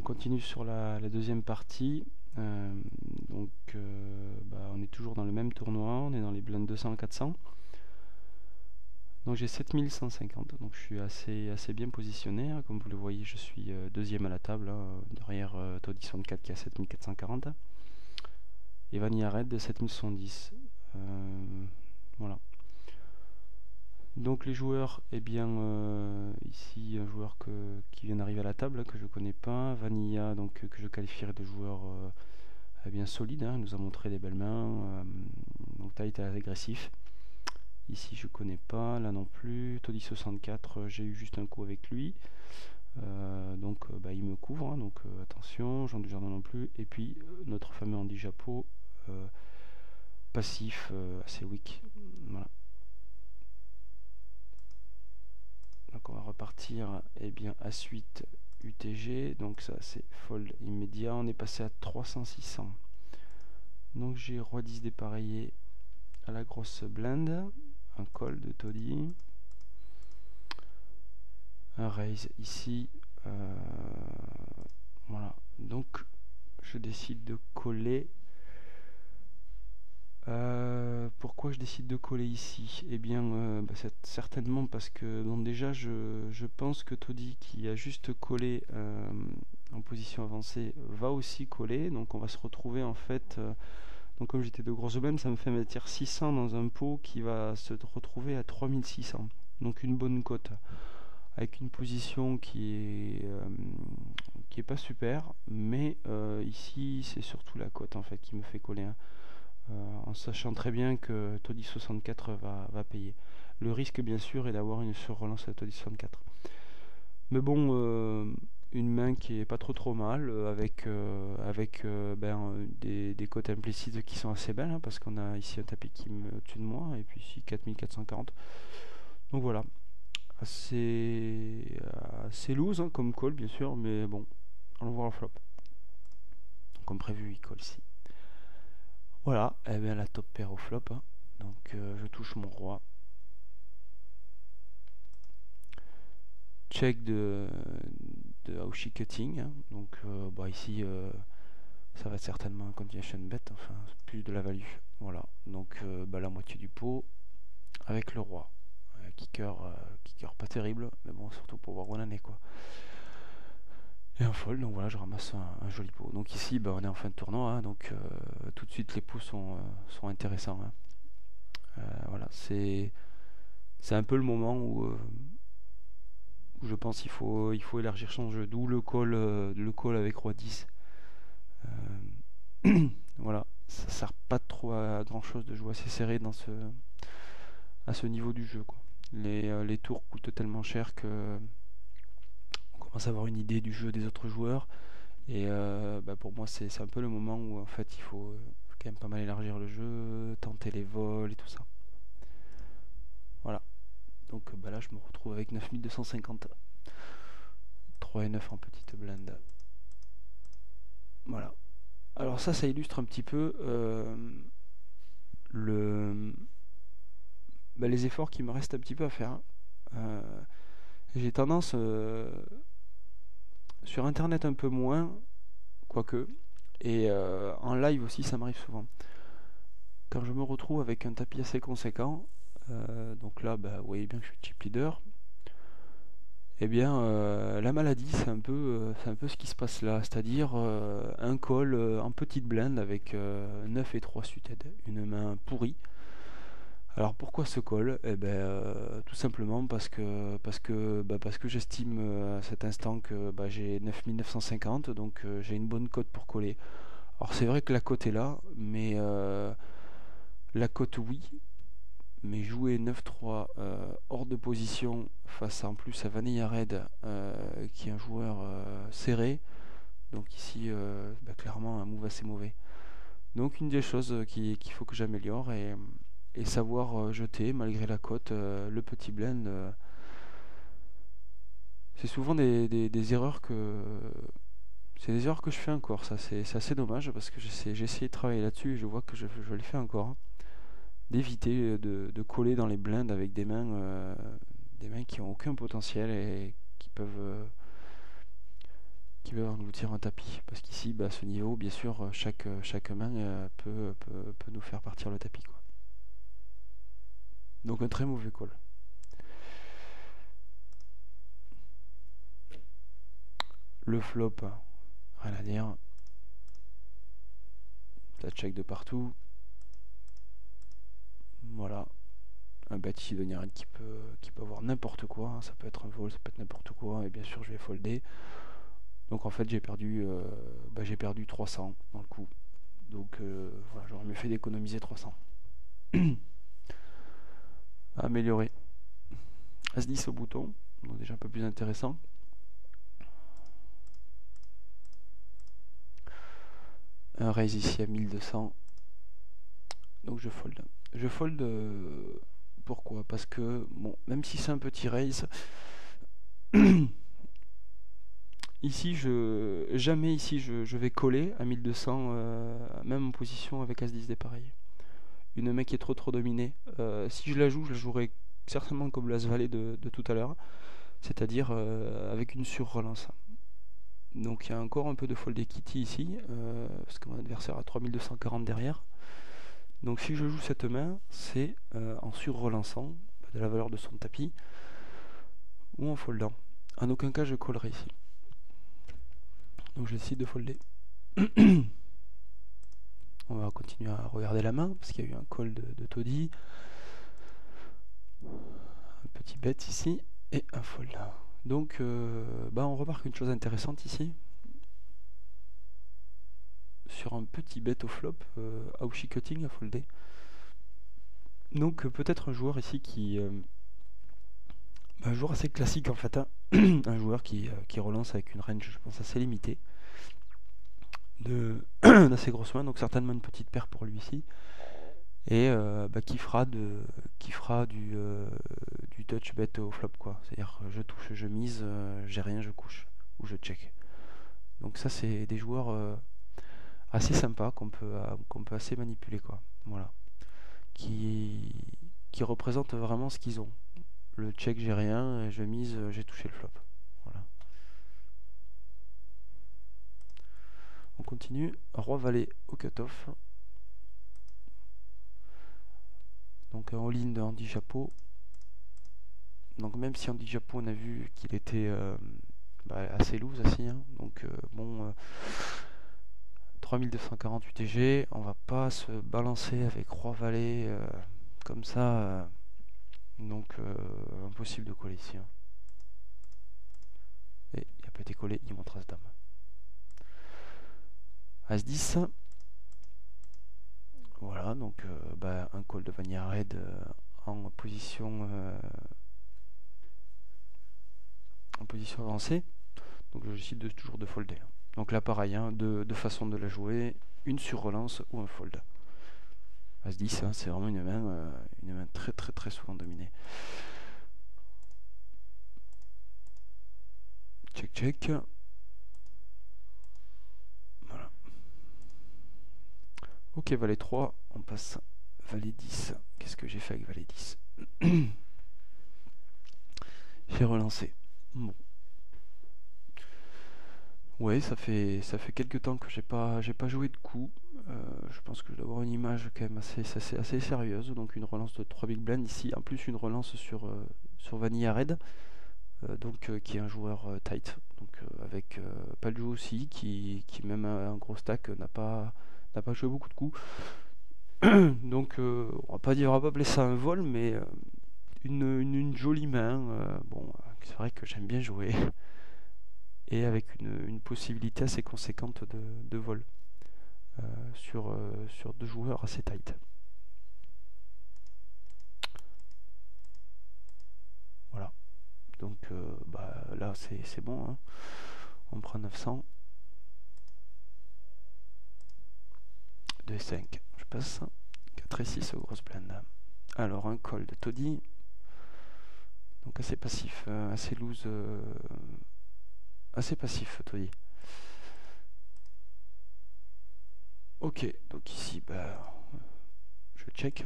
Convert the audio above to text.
continue sur la deuxième partie. On est toujours dans le même tournoi, on est dans les blindes 200-400. Donc j'ai 7150, donc je suis assez bien positionné, hein. Comme vous le voyez, je suis deuxième à la table, hein, derrière Toddy 64 qui a 7440 et Vanilla Red de 7070. Voilà. Donc les joueurs, ici un joueur qui vient d'arriver à la table, que je connais pas, Vanilla, donc que je qualifierais de joueur bien solide, hein, il nous a montré des belles mains, donc taille agressif. Ici je connais pas, là non plus. Toddy 64, j'ai eu juste un coup avec lui, il me couvre, hein, donc attention. Jean Dujardin non plus. Et puis notre fameux Andy Japot, passif, assez weak. Voilà. Donc on va repartir à suite UTG, donc ça c'est fold immédiat, on est passé à 300-600. Donc j'ai roi 10 dépareillé à la grosse blinde, un call de Toddy, un raise ici, voilà, donc je décide de coller. Pourquoi je décide de coller ici? C'est certainement parce que déjà je pense que Toddy, qui a juste collé en position avancée, va aussi coller, donc on va se retrouver en fait, donc comme j'étais de grosses blindes, ça me fait mettre 600 dans un pot qui va se retrouver à 3600, donc une bonne cote avec une position qui est pas super, mais ici c'est surtout la cote en fait qui me fait coller, hein. En sachant très bien que Toddy 64 va payer. Le risque bien sûr est d'avoir une sur-relance à Toddy 64. Mais bon, une main qui est pas trop mal, avec des cotes implicites qui sont assez belles, hein, parce qu'on a ici un tapis qui est au-dessus de moi, et puis ici 4440. Donc voilà, assez loose, hein, comme call bien sûr, mais bon, allons voir le flop. Donc comme prévu, il call ici. Voilà, la top paire au flop, hein. Donc je touche mon roi. Check de Aushi Cutting, hein. Donc ici ça va être certainement un continuation bet, enfin plus de la value. Voilà, donc la moitié du pot avec le roi. Kicker pas terrible, mais bon, surtout pour voir où on en est, quoi. Et un fold, donc voilà, je ramasse un joli pot. Donc ici, on est en fin de tournoi, hein, donc tout de suite les pots sont intéressants, hein. Voilà, c'est un peu le moment où je pense qu'il faut élargir son jeu, d'où le call avec roi 10. Voilà, ça sert pas trop à grand chose de jouer assez serré à ce niveau du jeu, quoi. Les tours coûtent tellement cher que on commence à avoir une idée du jeu des autres joueurs, et pour moi c'est un peu le moment où en fait il faut quand même pas mal élargir le jeu, tenter les vols et tout ça. Voilà, donc là je me retrouve avec 9250, 3 et 9 en petite blinde. Voilà, alors ça illustre un petit peu les efforts qui me restent un petit peu à faire. J'ai tendance sur internet un peu moins, quoique, et en live aussi ça m'arrive souvent. Quand je me retrouve avec un tapis assez conséquent, donc là vous voyez bien que je suis chip leader, la maladie c'est un peu ce qui se passe là, c'est-à-dire un call en petite blinde avec 9 et 3 suited, une main pourrie. Alors pourquoi ce call? Tout simplement parce que j'estime à cet instant que j'ai 9950, donc j'ai une bonne cote pour coller. Alors c'est vrai que la cote est là, mais la cote oui, mais jouer 9-3 hors de position face en plus à Vanilla Red, qui est un joueur serré, donc ici clairement un move assez mauvais. Donc une des choses qu'il faut que j'améliore, et savoir jeter malgré la cote, le petit blend. C'est souvent des erreurs que je fais encore. Ça c'est assez dommage, parce que j'ai essayé de travailler là-dessus et je vois que je le fais encore, hein. D'éviter de coller dans les blinds avec des mains qui ont aucun potentiel et qui qui peuvent engloutir un tapis. Parce qu'ici, à ce niveau, bien sûr, chaque main peut nous faire partir le tapis, quoi. Donc un très mauvais call. Le flop, rien à dire. Ça check de partout. Voilà. Un bet ici de Niarette qui peut avoir n'importe quoi. Hein. Ça peut être un vol, ça peut être n'importe quoi. Et bien sûr, je vais folder. Donc en fait, j'ai perdu 300 dans le coup. Donc voilà, j'aurais mieux fait d'économiser 300. Améliorer. As-10 au bouton. Donc déjà un peu plus intéressant. Un raise ici à 1200. Donc je fold. Je fold pourquoi? Parce que bon, même si c'est un petit raise, ici jamais ici je vais coller à 1200, même en position avec As-10 dépareillé. Une main qui est trop dominée. Si je la jouerai certainement comme l'As-Valet de tout à l'heure, c'est-à-dire avec une sur-relance. Donc il y a encore un peu de fold equity ici, parce que mon adversaire a 3240 derrière. Donc si je joue cette main, c'est en sur-relançant de la valeur de son tapis, ou en foldant. En aucun cas je collerai ici. Donc je décide de folder. On va continuer à regarder la main, parce qu'il y a eu un call de Toddy. Un petit bet ici, et un fold. Donc on remarque une chose intéressante ici. Sur un petit bet au flop, Aushi cutting à folder. Donc peut-être un joueur ici qui... un joueur assez classique en fait. Hein. Un joueur qui relance avec une range, je pense, assez limitée. D'assez grosse main, donc certainement une petite paire pour lui ici. Et qui fera du touch bet au flop, quoi. C'est-à-dire je touche, je mise, j'ai rien, je couche. Ou je check. Donc ça c'est des joueurs assez sympas qu'on peut assez manipuler, quoi. Voilà. Qui représentent vraiment ce qu'ils ont. Le check, j'ai rien, je mise, j'ai touché le flop. Voilà. On continue. Roi-Valet au cutoff. Donc un all-in de Andy Chapeau. Donc même si Andy Chapeau, on a vu qu'il était assez loose aussi. Hein. Donc 3248 TG. On va pas se balancer avec Roi-Valet comme ça. Donc impossible de coller ici. Hein. Et il n'a pas été collé, il montre As-Dame. As-10. Voilà, donc un call de Vanilla Red en position avancée. Donc je décide toujours de folder. Donc là pareil, hein, deux façons de la jouer, une sur relance ou un fold. As-10, hein, c'est vraiment une main très souvent dominée. Check. Voilà. Ok, Valet 3, on passe Valet 10. Qu'est-ce que j'ai fait avec Valet 10? J'ai relancé. Bon. Ouais, ça fait quelques temps que j'ai pas joué de coup. Je pense que je dois avoir une image quand même assez sérieuse. Donc une relance de 3 big blind ici. En plus une relance sur Vanilla Red. Qui est un joueur tight. Donc avec Paljo aussi, qui même a un gros stack, n'a pas joué beaucoup de coups. Donc on va pas appeler ça un vol, mais une jolie main. C'est vrai que j'aime bien jouer. Et avec une possibilité assez conséquente de vol sur deux joueurs assez tight. Voilà. Donc là c'est bon. Hein. On prend 900. 2 et 5. Je passe. 4 et 6 aux grosses blindes. Alors un call de Toddy. Donc assez passif, assez loose. Assez passif, Toddy. Ok, donc ici, je check.